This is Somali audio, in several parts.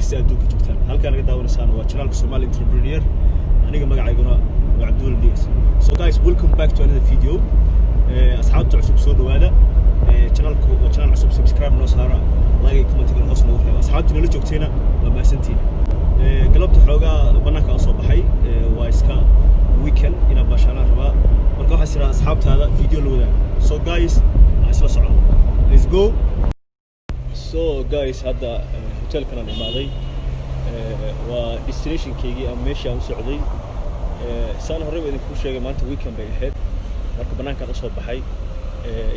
kasta adduunka joogtaan halkaan naga daawanaysaan waa channelka Somali Entrepreneur aniga magacayguna waa Abdul Dias. So guys, welcome back to another video. asxaabta cusub soo dhawaada channelku waa channel cusub, subscribe noo saara, like iyo comment hoos noogu reeba. asxaabta nala joogteena waa mahadsantiin. galabta xoogaa banaanka aan soo baxay waa iska weekend ina baashaana rabaa marka waxa sira asxaabtaada video la wadaago. So guys, isla socono. Let's go. So guys, hadda hotelkan aan imaaday waa destination keygii ama meesha aan u socday. saan hore idinku sheegay maanta weekend bay ahayd marka banaanka aan soo baxay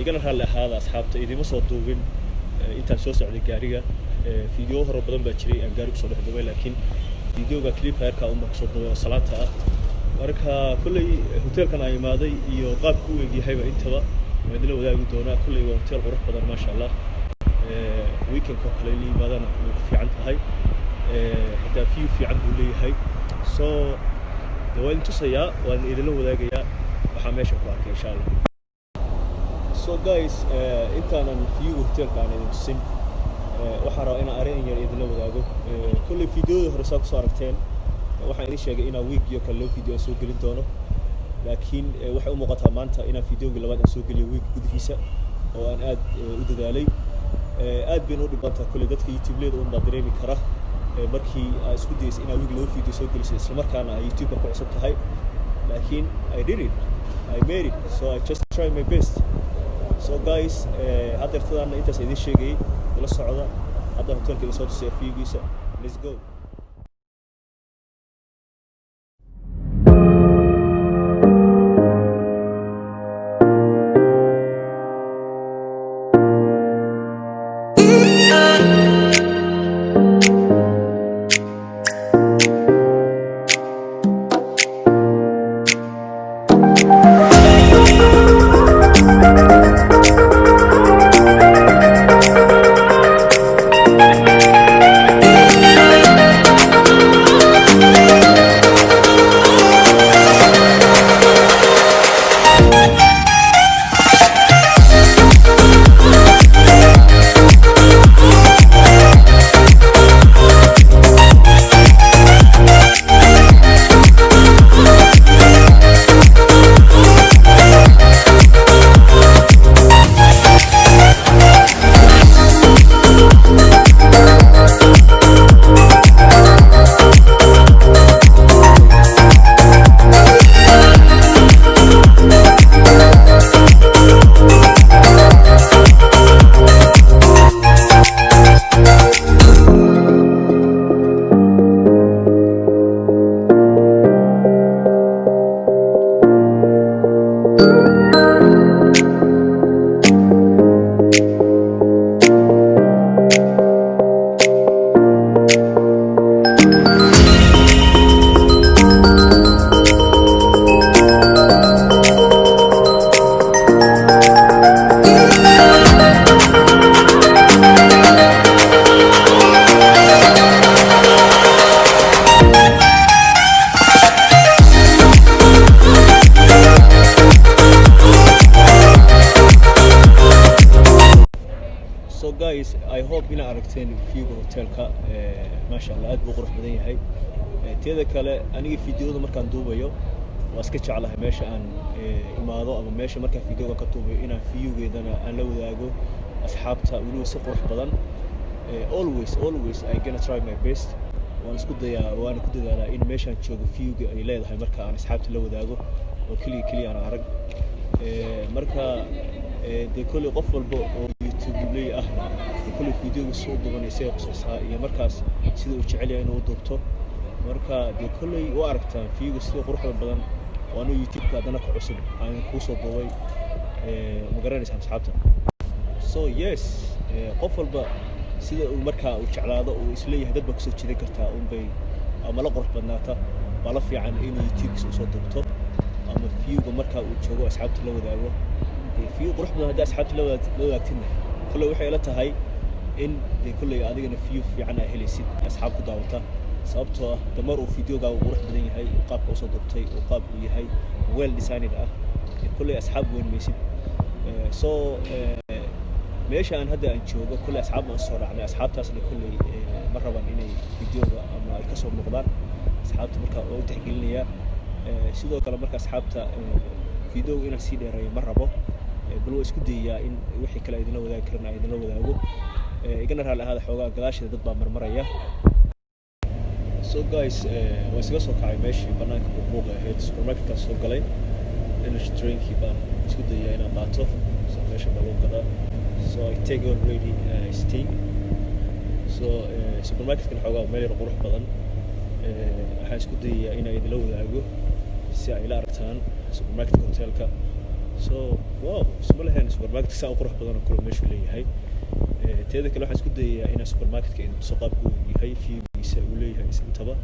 igana raali ahaada asxaabta idima soo duubin intaan soo socday gaariga. video hore badan baa jiray aan gaari ku soo dhaxdubay laakiin videoga clip heerka uma ku soo duubay salaanta ah marka kullay hotelkan aan imaaday iyo qaabku u eegayba intaba madina wadaagi doona. kullay waa hotel qurux badan ma sha Allah. weekend ka kale liimadana way ku fiican tahay hatta fiican buu leeyahay. So waan tusaya waan idin wadaagayaa waxa meesha ku arkay insha Allah. So guys, intaanan hotelka aan idin tusin waxaan rabaa inaan arrin yar idin wadaago. kulli videoda hore soo aragteen waxaan idin sheegay inaan week iyo kale video soo gelin doono laakiin waxay u muuqataa maanta inaan videoga labaad aan soo geliyo week gudihiisa oo aan aad u dadaalay. aad been u dhibanta kulli dadka YouTube leedo un dareemi kara markii ay isku daysay inaan week loo video soo geliso isla markaana ay YouTube ku cusub tahay laakiin I did it, I made it, so I just try my best. So guys, hadda tadana intaas idin sheegay la socda hadda hotelka soo tusay fiigiisa. Let's go. So guys, I hope ina aragteen fiiga hotelka ma sha Allah aad buu qurux badan yahay. teeda kale aniga videoda markaan duubayo waa iska jeclahay meesha aan imaado ama meesha markaan videoga ka duubayo inaan fiigeedana aan la wadaago asxaabta waliba si qurux badan. always I gonna try my best. waan isku dayaa waan ku dadaalaa in meeshaan joogo fiiga ay leedahay marka aan asxaabta la wadaago oo kaliya aan arag marka de kulli qof walba oo YouTube leey ah kulli videoga soo duubanaysa qosaysaa iyo markaas sida uu jecel yahay inuu duubto marka de kulli u aragtaan fiiga sida quruxda badan oo aan YouTube ka hadana ku cusub aan ku soo duubay ma garanaysaa asxaabta. So yes, qof walba sida uu markaa uu jeclaado uu isleeyahay dad ba ku soo jiidan kartaa bay ama la qurux badnaata bala fiican inuu YouTube soo duubto ama fiiga markaa uu joogo asxaabta la wadaago. fiiga qurux badan hadda asxaabta la wadaagtina kulli waxay la tahay in kulli adigana fiican ay helaysid asxaabku daawata sababtoo ah damar uu videoga uu qurux badan yahay qaabka uu soo duubtay oo qaab uu yahay well designed ah kulli asxaab weyn meesid. so meesha aan hadda aan joogo kulli asxaab ma soo raacnay asxaabtaasna kulli ma raban inay videoga ama ay kasoo muuqdaan asxaabta markaa oo tixgelinaya sidoo kale marka asxaabta videoga inaan sii dheereeyo ma rabo bal waa isku dayayaa in wixii kale idinla wadaagi karana idinla wadaago igana raali ahaada xoogaa gadaasheeda dad baa marmaraya. So guys waa isaga soo kacay meeshii banaanka buuqa ahayd supermarketka soo galay energy drinkii baan isku dayayaa inaan qaato so meesha baa lagu gadaa so I take already steam so supermarketkana xoogaa meel yar qurux badan waxaan isku dayayaa inaan idinla wadaago si ay ila aragtaan supermarketka hotelka so wow isma lahayn supermarketka saa u qurux badan oo kale meeshu leeyahay teeda kale waxaan isku dayayaa inaan supermarketka idin tuso qaabku yahay fiigiisa uu leeyahay intaba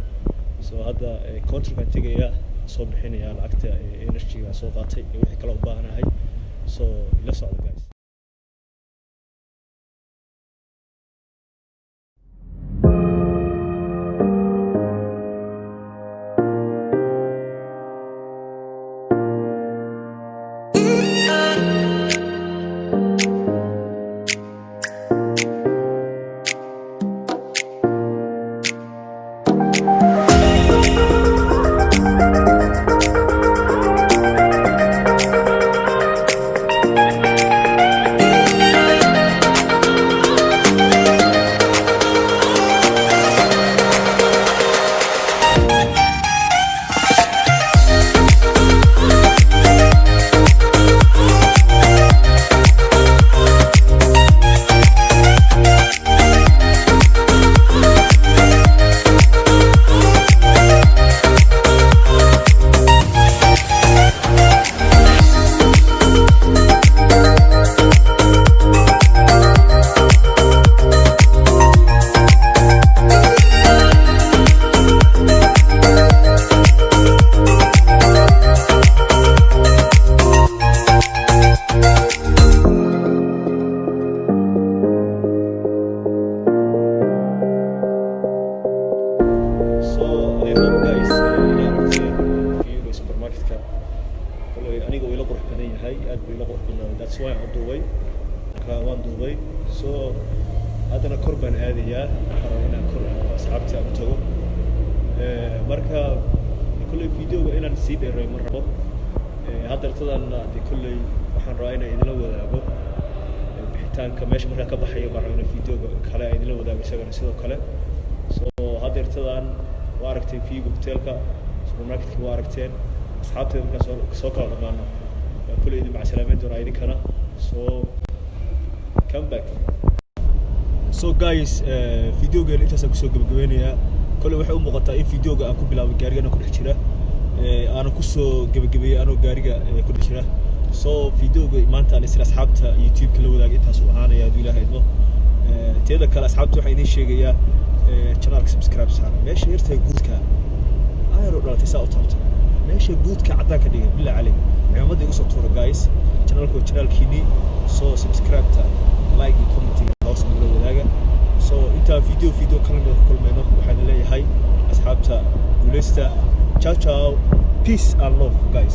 so hadda contractan tegayaa soo bixinayaa lacagta energy-ga soo qaatay iyo wixii kale u baahanahay so ila socda guys. aniga ila qurux badan yahay aad buu ila qurux badan that's why aan duubay ka waan duubay so hadana kor baan aadayaa inaan kor asxaabta u tago marka kulli videoga inaan sii dheereeyo mar rabo hadda tadana kulli waxaan rabaa inaan idinla wadaago bixitaanka meesha markaa ka baxayo baan rabaa videoga kale idinla wadaago isagana sidoo kale so hadda tadan waa aragtay fiiga hotelka supermarketka waa aragteen asxaabta markaa soo kala dhamaano kulli idin mac salaameyn doonaa idinkana so come back. So guys videoga intaas ku soo gabagabeynayaa kulli waxay u muuqataa in videoga aan ku bilaabay gaariga ku dhex jira aan ku soo gabagabeeyay anoo gaariga ku dhex jira so videoga maanta aan isla asxaabta YouTube kala wadaag intaas u ahaanaya aduu ilaahay idmo teeda kale asxaabta waxaan idin sheegayaa channelka subscribe saara meesha yartay guudka ayro dhalatay saa u taabta meesha guudka cadaanka dhigay bilaa cali ciidamada igu soo tuura guys channelkiini so subscribe ta like iyo commenting hoos ugu wadaaga so inta video kala mid ah kulmayno waxaan leeyahay asxaabta guuleysta ciao ciao peace and love guys.